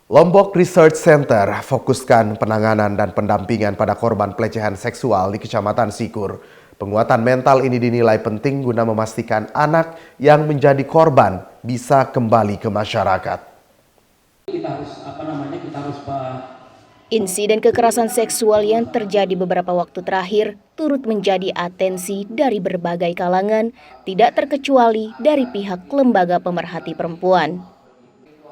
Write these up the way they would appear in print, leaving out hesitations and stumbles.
Lombok Research Center fokuskan penanganan dan pendampingan pada korban pelecehan seksual di Kecamatan Sikur. Penguatan mental ini dinilai penting guna memastikan anak yang menjadi korban bisa kembali ke masyarakat. Insiden kekerasan seksual yang terjadi beberapa waktu terakhir turut menjadi atensi dari berbagai kalangan, tidak terkecuali dari pihak lembaga pemerhati perempuan.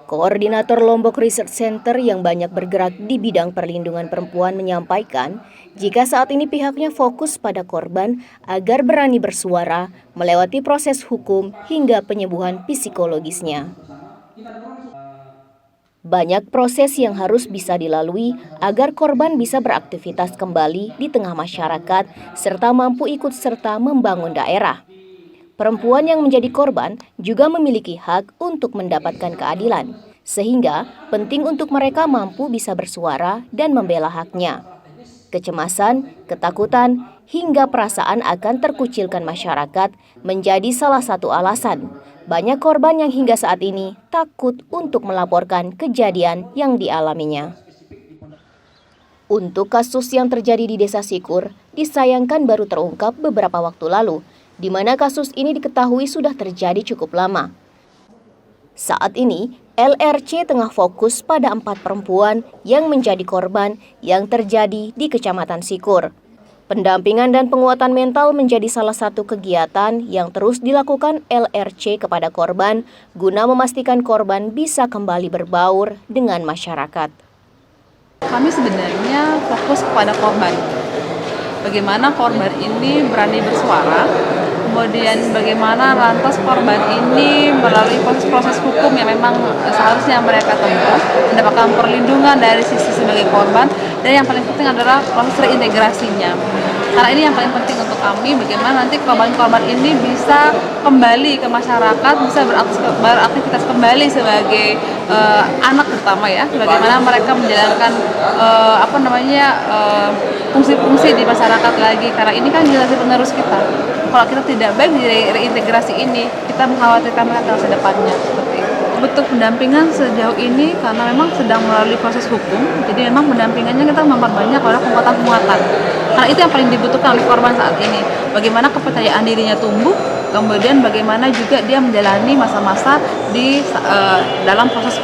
Koordinator Lombok Research Center yang banyak bergerak di bidang perlindungan perempuan menyampaikan, jika saat ini pihaknya fokus pada korban agar berani bersuara, melewati proses hukum hingga penyembuhan psikologisnya. Banyak proses yang harus bisa dilalui agar korban bisa beraktivitas kembali di tengah masyarakat serta mampu ikut serta membangun daerah. Perempuan yang menjadi korban juga memiliki hak untuk mendapatkan keadilan, sehingga penting untuk mereka mampu bisa bersuara dan membela haknya. Kecemasan, ketakutan, hingga perasaan akan terkucilkan masyarakat menjadi salah satu alasan banyak korban yang hingga saat ini takut untuk melaporkan kejadian yang dialaminya. Untuk kasus yang terjadi di Desa Sikur, disayangkan baru terungkap beberapa waktu lalu, di mana kasus ini diketahui sudah terjadi cukup lama. Saat ini, LRC tengah fokus pada 4 perempuan yang menjadi korban yang terjadi di Kecamatan Sikur. Pendampingan dan penguatan mental menjadi salah satu kegiatan yang terus dilakukan LRC kepada korban guna memastikan korban bisa kembali berbaur dengan masyarakat. Kami sebenarnya fokus kepada korban. Bagaimana korban ini berani bersuara, kemudian bagaimana lantas korban ini melalui proses hukum yang memang seharusnya mereka tempuh, mendapatkan perlindungan dari sisi sebagai korban, dan yang paling penting adalah proses reintegrasinya. Karena ini yang paling penting untuk kami, bagaimana nanti korban-korban ini bisa kembali ke masyarakat, bisa beraktivitas kembali sebagai anak terutama ya, bagaimana mereka menjalankan fungsi-fungsi di masyarakat lagi, karena ini kan generasi penerus kita. Kalau kita tidak baik di reintegrasi ini, kita mengkhawatirkan mereka masa depannya seperti itu. Bentuk pendampingan sejauh ini karena memang sedang melalui proses hukum, jadi memang pendampingannya kita memperbanyak oleh penguatan-penguatan. Karena itu yang paling dibutuhkan oleh korban saat ini. Bagaimana kepercayaan dirinya tumbuh, kemudian bagaimana juga dia menjalani masa-masa di dalam proses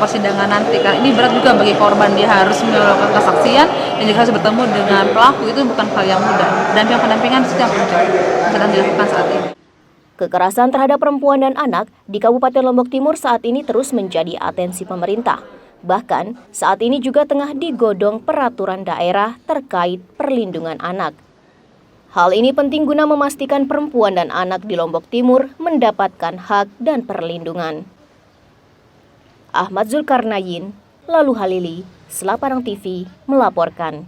persidangan nanti. Karena ini berat juga bagi korban, dia harus melakukan kesaksian dan juga harus bertemu dengan pelaku, itu bukan hal yang mudah. Dan yang pendampingan itu yang sedang dilakukan saat ini. Kekerasan terhadap perempuan dan anak di Kabupaten Lombok Timur saat ini terus menjadi atensi pemerintah. Bahkan, saat ini juga tengah digodong peraturan daerah terkait perlindungan anak. Hal ini penting guna memastikan perempuan dan anak di Lombok Timur mendapatkan hak dan perlindungan. Ahmad Zulkarnain, Lalu Halili, Selaparang TV, melaporkan.